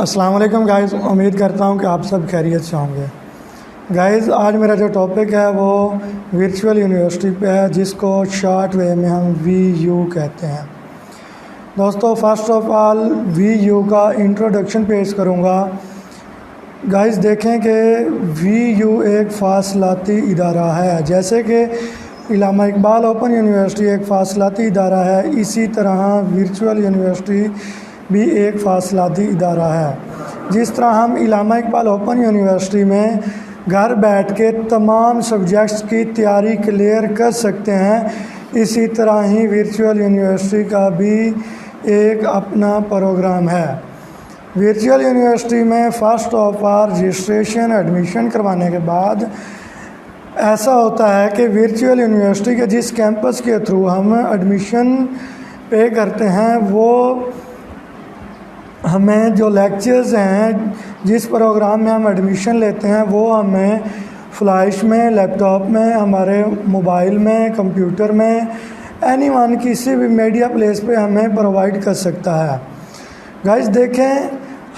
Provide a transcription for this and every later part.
السلام علیکم گائز، امید کرتا ہوں کہ آپ سب خیریت سے ہوں گے۔ گائز آج میرا جو ٹاپک ہے وہ ورچوئل یونیورسٹی پہ ہے، جس کو شارٹ وے میں ہم وی یو کہتے ہیں۔ دوستو first of all V U کا انٹروڈکشن پیش کروں گا۔ گائز دیکھیں کہ وی یو ایک فاصلاتی ادارہ ہے، جیسے کہ علامہ اقبال اوپن یونیورسٹی ایک فاصلاتی ادارہ ہے، اسی طرح ورچوئل یونیورسٹی بھی ایک فاصلاتی ادارہ ہے۔ جس طرح ہم علامہ اقبال اوپن یونیورسٹی میں گھر بیٹھ کے تمام سبجیکٹس کی تیاری کلیئر کر سکتے ہیں، اسی طرح ہی ورچوئل یونیورسٹی کا بھی ایک اپنا پروگرام ہے۔ ورچوئل یونیورسٹی میں first of all registration admission کروانے کے بعد ایسا ہوتا ہے کہ ورچوئل یونیورسٹی کے جس کیمپس کے تھرو ہم ایڈمیشن پے کرتے ہیں، وہ ہمیں جو لیکچرز ہیں، جس پروگرام میں ہم ایڈمیشن لیتے ہیں، وہ ہمیں فلیش میں، لیپ ٹاپ میں، ہمارے موبائل میں، کمپیوٹر میں، اینی ون کسی بھی میڈیا پلیس پہ ہمیں پرووائڈ کر سکتا ہے۔ گائز دیکھیں،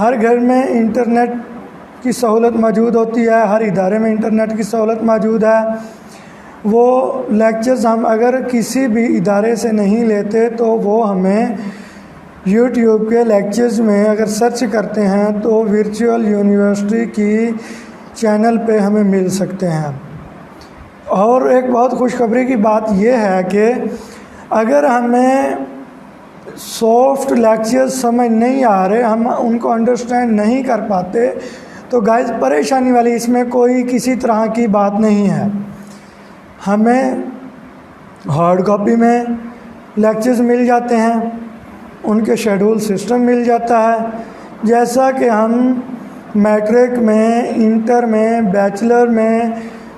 ہر گھر میں انٹرنیٹ کی سہولت موجود ہوتی ہے، ہر ادارے میں انٹرنیٹ کی سہولت موجود ہے۔ وہ لیکچرز ہم اگر کسی بھی ادارے سے نہیں لیتے تو وہ ہمیں یوٹیوب کے لیکچرز میں اگر سرچ کرتے ہیں تو ورچوئل یونیورسٹی کی چینل پہ ہمیں مل سکتے ہیں۔ اور ایک بہت خوشخبری کی بات یہ ہے کہ اگر ہمیں سافٹ لیکچرز سمجھ نہیں آ رہے، ہم ان کو انڈرسٹینڈ نہیں کر پاتے، تو گائز پریشانی والی اس میں کوئی کسی طرح کی بات نہیں ہے۔ ہمیں ہارڈ کاپی میں لیکچرز مل جاتے ہیں، ان کے شیڈول سسٹم مل جاتا ہے، جیسا کہ ہم میٹرک میں، انٹر میں، بیچلر میں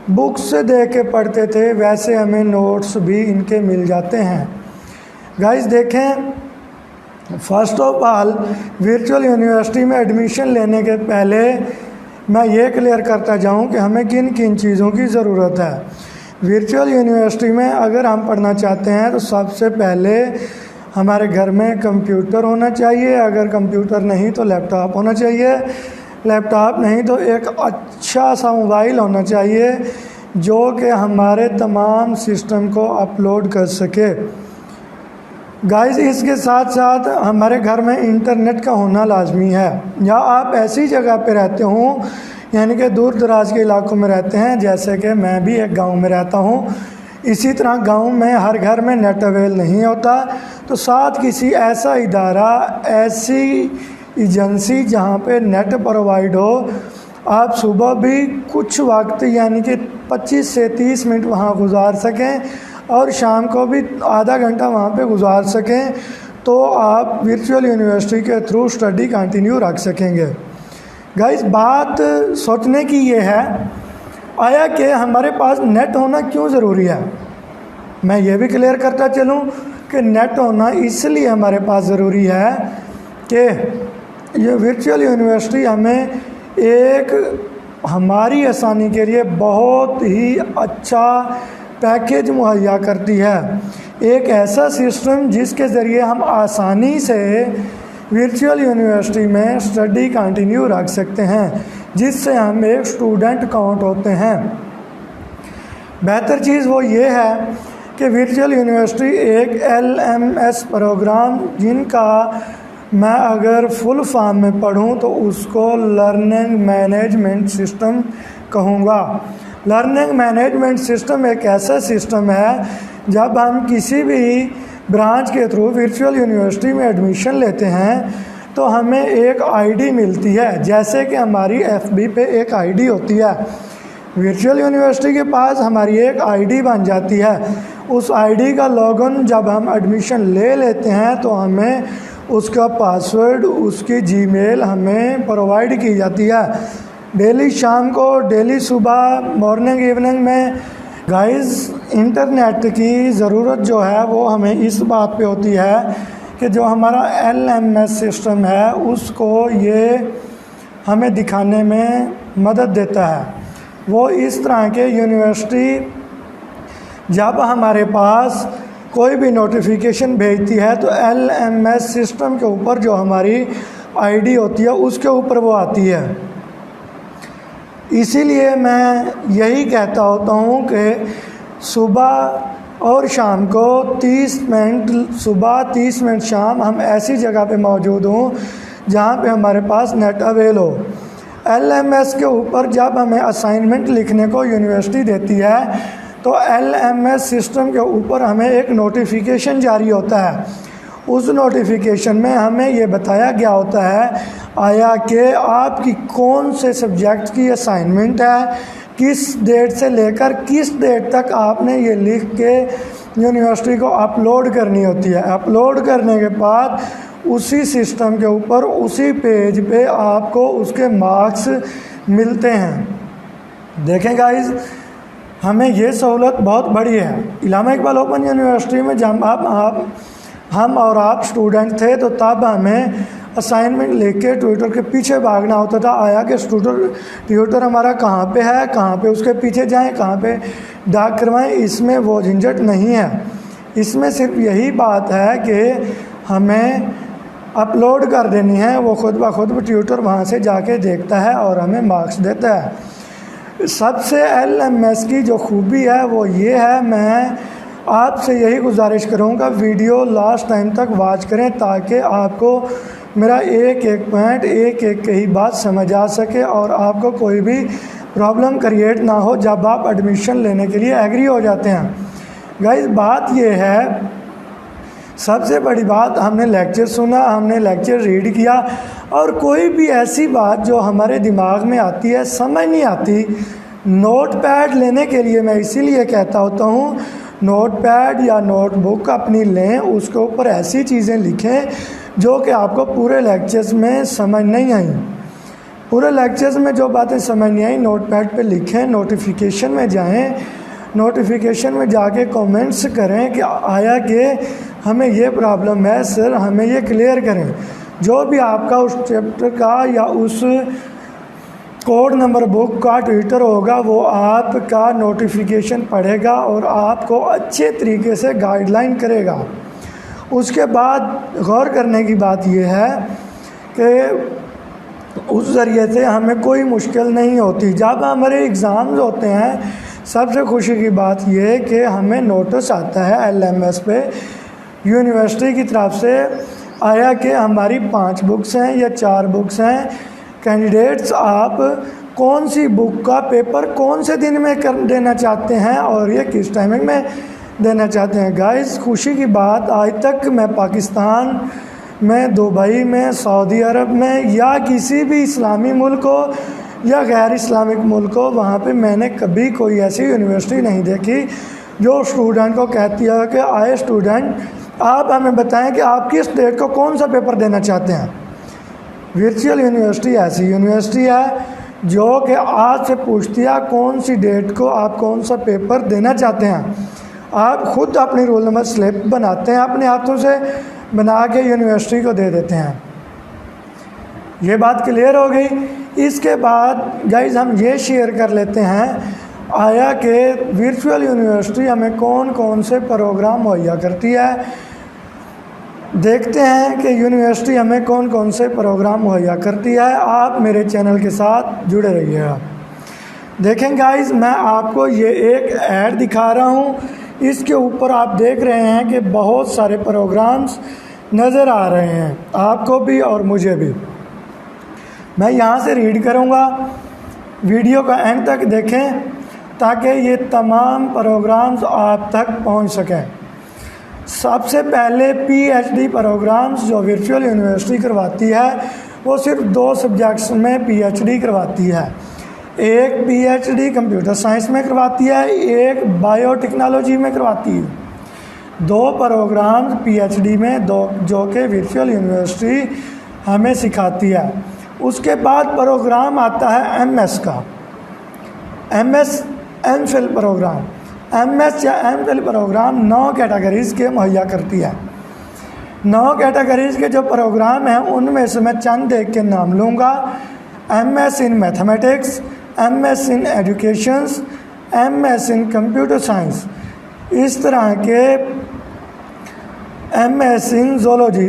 بکس سے دیکھ کے پڑھتے تھے، ویسے ہمیں نوٹس بھی ان کے مل جاتے ہیں۔ گائز دیکھیں، first of all virtual university میں ایڈمیشن لینے کے پہلے میں یہ کلیئر کرتا جاؤں کہ ہمیں کن کن چیزوں کی ضرورت ہے۔ ورچوئل یونیورسٹی میں اگر ہم پڑھنا چاہتے ہیں تو سب سے پہلے ہمارے گھر میں کمپیوٹر ہونا چاہیے، اگر کمپیوٹر نہیں تو لیپ ٹاپ ہونا چاہیے، لیپ ٹاپ نہیں تو ایک اچھا سا موبائل ہونا چاہیے جو کہ ہمارے تمام سسٹم کو اپلوڈ کر سکے۔ گائز اس کے ساتھ ساتھ ہمارے گھر میں انٹرنیٹ کا ہونا لازمی ہے، یا آپ ایسی جگہ پہ رہتے ہوں، یعنی کہ دور دراز کے علاقوں میں رہتے ہیں، جیسے کہ میں بھی ایک گاؤں میں رہتا ہوں، اسی طرح گاؤں میں ہر گھر میں نیٹ اویل نہیں ہوتا، تو ساتھ کسی ایسا ادارہ، ایسی ایجنسی جہاں پہ نیٹ پرووائڈ ہو، آپ صبح بھی کچھ وقت یعنی کہ 25 سے 30 منٹ وہاں گزار سکیں اور شام کو بھی آدھا گھنٹہ وہاں پہ گزار سکیں، تو آپ ورچوئل یونیورسٹی کے تھرو اسٹڈی کنٹینیو رکھ سکیں گے۔ گائز بات سوچنے کی یہ ہے، آیا کہ ہمارے پاس نیٹ ہونا کیوں ضروری ہے؟ میں یہ بھی کلیئر کرتا چلوں کہ نیٹ ہونا اس لیے ہمارے پاس ضروری ہے کہ یہ ورچوئل یونیورسٹی ہمیں ایک ہماری آسانی کے لیے بہت ہی اچھا پیکیج مہیا کرتی ہے، ایک ایسا سسٹم جس کے ذریعے ہم آسانی سے ورچوئل یونیورسٹی میں اسٹڈی کنٹینیو رکھ سکتے ہیں، جس سے ہم ایک اسٹوڈنٹ کاؤنٹ ہوتے ہیں۔ بہتر چیز وہ یہ ہے کہ ورچوئل یونیورسٹی ایک LMS پروگرام، جن کا میں اگر فل فارم میں پڑھوں تو اس کو لرننگ مینجمنٹ سسٹم کہوں گا۔ لرننگ مینجمنٹ سسٹم ایک ایسا سسٹم ہے، جب ہم کسی بھی برانچ کے تھرو ورچوئل یونیورسٹی میں ایڈمیشن لیتے ہیں تو ہمیں ایک ID ملتی ہے، جیسے کہ ہماری FB پہ ایک ID ہوتی ہے، ورچوئل یونیورسٹی کے پاس ہماری ایک ID بن جاتی ہے۔ اس ID کا لاگ ان جب ہم ایڈمیشن لے لیتے ہیں تو ہمیں اس کا پاسورڈ، اس کی جی میل ہمیں پرووائڈ کی جاتی ہے، ڈیلی شام کو، ڈیلی صبح، مارننگ ایوننگ میں۔ گائز انٹرنیٹ کی ضرورت جو ہے وہ ہمیں اس بات پہ ہوتی ہے کہ جو ہمارا LMS سسٹم ہے اس کو یہ ہمیں دکھانے میں مدد دیتا ہے۔ وہ اس طرح کے یونیورسٹی جب ہمارے پاس کوئی بھی نوٹیفیکیشن بھیجتی ہے تو LMS سسٹم کے اوپر جو ہماری آئی ڈی ہوتی ہے اس کے اوپر وہ آتی ہے۔ اسی لیے میں یہی کہتا ہوتا ہوں کہ صبح اور شام کو 30 منٹ صبح 30 منٹ شام ہم ایسی جگہ پہ موجود ہوں جہاں پہ ہمارے پاس نیٹ اویل ہو۔ LMS کے اوپر جب ہمیں اسائنمنٹ لکھنے کو یونیورسٹی دیتی ہے تو LMS سسٹم کے اوپر ہمیں ایک نوٹیفیکیشن جاری ہوتا ہے۔ اس نوٹیفیکیشن میں ہمیں یہ بتایا گیا ہوتا ہے آیا کہ آپ کی کون سے سبجیکٹ کی اسائنمنٹ ہے، کس ڈیٹ سے لے کر کس ڈیٹ تک آپ نے یہ لکھ کے یونیورسٹی کو اپلوڈ کرنی ہوتی ہے۔ اپلوڈ کرنے کے بعد اسی سسٹم کے اوپر اسی پیج پہ آپ کو اس کے مارکس ملتے ہیں۔ دیکھیں گائز، ہمیں یہ سہولت بہت بڑی ہے۔ علامہ اقبال اوپن یونیورسٹی میں جب ہم اور آپ اسٹوڈنٹ تھے تو تب ہمیں اسائنمنٹ لے کے ٹیوٹر کے پیچھے بھاگنا ہوتا تھا، آیا کہ ٹیوٹر ہمارا کہاں پہ ہے، کہاں پہ اس کے پیچھے جائیں، کہاں پہ ڈاک کروائیں۔ اس میں وہ جھنجھٹ نہیں ہے، اس میں صرف یہی بات ہے کہ ہمیں اپلوڈ کر دینی ہے، وہ خود بخود ٹیوٹر وہاں سے جا کے دیکھتا ہے اور ہمیں مارکس دیتا ہے۔ سب سے LMS کی جو خوبی ہے وہ یہ ہے، میں آپ سے یہی گزارش کروں گا ویڈیو لاسٹ ٹائم تک واچ کریں تاکہ آپ کو میرا ایک پوائنٹ ایک کہی بات سمجھ آ سکے اور آپ کو کوئی بھی پرابلم کریٹ نہ ہو جب آپ ایڈمیشن لینے کے لیے ایگری ہو جاتے ہیں۔ گائز، بات یہ ہے، سب سے بڑی بات، ہم نے لیکچر سنا، ہم نے لیکچر ریڈ کیا اور کوئی بھی ایسی بات جو ہمارے دماغ میں آتی ہے سمجھ نہیں آتی، نوٹ پیڈ لینے کے لیے میں اسی لیے کہتا ہوتا ہوں نوٹ پیڈ یا نوٹ بک اپنی لیں، اس کے اوپر ایسی چیزیں لکھیں جو کہ آپ کو پورے لیکچرز میں سمجھ نہیں آئیں۔ پورے لیکچرز میں جو باتیں سمجھ نہیں آئیں نوٹ پیڈ پہ لکھیں، نوٹیفیکیشن میں جائیں، نوٹیفیکیشن میں جا کے کومنٹس کریں کہ آیا کہ ہمیں یہ پرابلم ہے سر، ہمیں یہ کلیئر کریں۔ جو بھی آپ کا اس چیپٹر کا یا اس کوڈ نمبر بک کا ٹویٹر ہوگا وہ آپ کا نوٹیفیکیشن پڑھے گا اور آپ کو اچھے طریقے سے گائیڈ لائن کرے گا۔ اس کے بعد غور کرنے کی بات یہ ہے کہ اس ذریعے سے ہمیں کوئی مشکل نہیں ہوتی۔ جب ہمارے ایگزامز ہوتے ہیں سب سے خوشی کی بات یہ ہے کہ ہمیں نوٹس آتا ہے LMS پہ یونیورسٹی کی طرف سے آیا کہ ہماری 5 بکس ہیں یا 4 بکس ہیں، کینڈیڈیٹس آپ کون سی بک کا پیپر کون سے دن میں دینا چاہتے ہیں اور یہ کس ٹائمنگ میں دینا چاہتے ہیں۔ گائز، خوشی کی بات، آج تک میں پاکستان میں، دبئی میں، سعودی عرب میں یا کسی بھی اسلامی ملک ہو یا غیر اسلامک ملک ہو، وہاں پہ میں نے کبھی کوئی ایسی یونیورسٹی نہیں دیکھی جو اسٹوڈنٹ کو کہتی ہے کہ آئے اسٹوڈنٹ آپ ہمیں بتائیں کہ آپ کس ڈیٹ کو کون سا پیپر دینا چاہتے ہیں۔ ورچوئل یونیورسٹی ایسی یونیورسٹی ہے جو کہ آج سے پوچھتی ہے کون سی ڈیٹ کو آپ کون سا پیپر دینا چاہتے ہیں۔ آپ خود اپنی رول نمبر سلپ بناتے ہیں، اپنے ہاتھوں سے بنا کے یونیورسٹی کو دے دیتے ہیں۔ یہ بات کلیئر ہو گئی۔ اس کے بعد گائز ہم یہ شیئر کر لیتے ہیں آیا کہ ورچوئل یونیورسٹی ہمیں کون کون سے پروگرام مہیا کرتی ہے۔ دیکھتے ہیں کہ یونیورسٹی ہمیں کون کون سے پروگرام مہیا کرتی ہے۔ آپ میرے چینل کے ساتھ جڑے رہیے گا۔ دیکھیں گائز، میں آپ کو یہ ایک ایڈ دکھا رہا ہوں، اس کے اوپر آپ دیکھ رہے ہیں کہ بہت سارے پروگرامز نظر آ رہے ہیں، آپ کو بھی اور مجھے بھی۔ میں یہاں سے ریڈ کروں گا، ویڈیو کا اینڈ تک دیکھیں تاکہ یہ تمام پروگرامز آپ تک پہنچ سکیں۔ سب سے پہلے PhD پروگرامز جو ورچوئل یونیورسٹی کرواتی ہے وہ صرف 2 سبجیکٹس میں PhD کرواتی ہے۔ ایک PhD کمپیوٹر سائنس میں کرواتی ہے، ایک بایو ٹیکنالوجی میں کرواتی ہے۔ 2 پروگرامز PhD میں جو کہ ورچوئل یونیورسٹی ہمیں سکھاتی ہے۔ اس کے بعد پروگرام آتا ہے MS کا، MS MPhil پروگرام۔ MS یا MPhil پروگرام 9 کیٹیگریز کے مہیا کرتی ہے۔ 9 کیٹیگریز کے جو پروگرام ہیں ان میں سے میں چند ایک کے نام لوں گا۔ MS in mathematics, MS in educations, MS in computer science. اس طرح کے MS in zoology,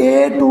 A to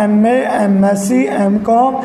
MA, MSc, MCom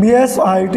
BS IT,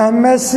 MSc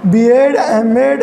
B.Ed, M.Ed,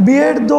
B.Ed 2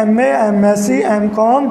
MA, MSc, MCom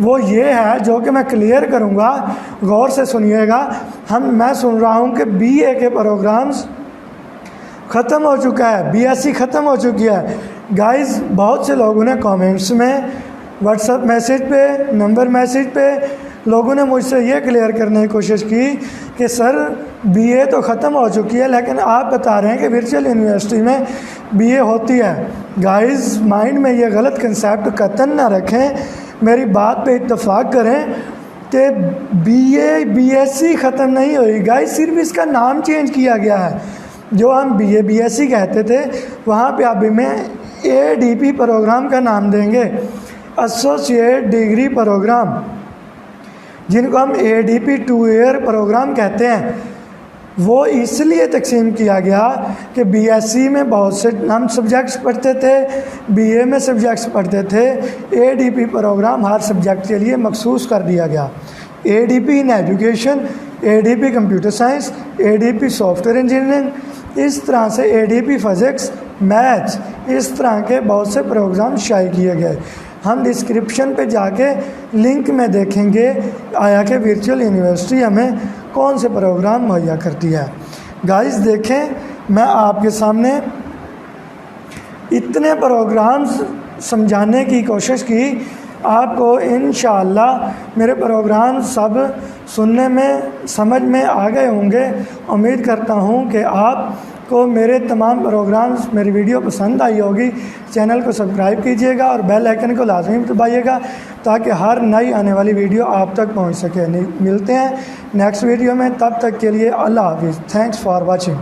وہ یہ ہے جو کہ میں کلیئر کروں گا، غور سے سنیے گا۔ میں سن رہا ہوں کہ بی اے کے پروگرامز ختم ہو چکا ہے، بی ایس سی ختم ہو چکی ہے۔ گائز بہت سے لوگوں نے کامنٹس میں، واٹس ایپ میسیج پہ، نمبر میسیج پہ لوگوں نے مجھ سے یہ کلیئر کرنے کی کوشش کی کہ سر بی اے تو ختم ہو چکی ہے لیکن آپ بتا رہے ہیں کہ ورچوئل یونیورسٹی میں بی اے ہوتی ہے۔ گائز مائنڈ میں یہ غلط کنسیپٹ قطعاً نہ رکھیں، میری بات پہ اتفاق کریں کہ BA BSc ختم نہیں ہوئی۔ گائز صرف اس کا نام چینج کیا گیا ہے۔ جو ہم BA BSc کہتے تھے وہاں پہ اب میں اے ڈی پی پروگرام کا نام دیں گے، ایسوسیٹ ڈگری پروگرام، جن کو ہم اے ڈی پی 2 ایئر پروگرام کہتے ہیں۔ وہ اس لیے تقسیم کیا گیا کہ بی ایس سی میں بہت سے ہم سبجیکٹس پڑھتے تھے، بی اے میں سبجیکٹس پڑھتے تھے، اے ڈی پی پروگرام ہر سبجیکٹ کے لیے مخصوص کر دیا گیا۔ A D P in education, A D P computer science, A D P software engineering, اس طرح سے A D P physics, maths, اس طرح کے بہت سے پروگرام شائع کیے گئے۔ ہم ڈسکرپشن پہ جا کے لنک میں دیکھیں گے آیا کہ ورچوئل یونیورسٹی ہمیں کون سے پروگرام مہیا کرتی ہے۔ گائز دیکھیں، میں آپ کے سامنے اتنے پروگرامز سمجھانے کی کوشش کی، آپ کو انشاءاللہ میرے پروگرام سب سننے میں سمجھ میں آ گئے ہوں گے۔ امید کرتا ہوں کہ آپ کو میرے تمام پروگرامز، میری ویڈیو پسند آئی ہوگی۔ چینل کو سبسکرائب کیجیے گا اور بیل آئیکن کو لازمی دبائیے گا تاکہ ہر نئی آنے والی ویڈیو آپ تک پہنچ سکے۔ ملتے ہیں نیکسٹ ویڈیو میں، تب تک کے لیے اللہ حافظ۔ Thanks for watching.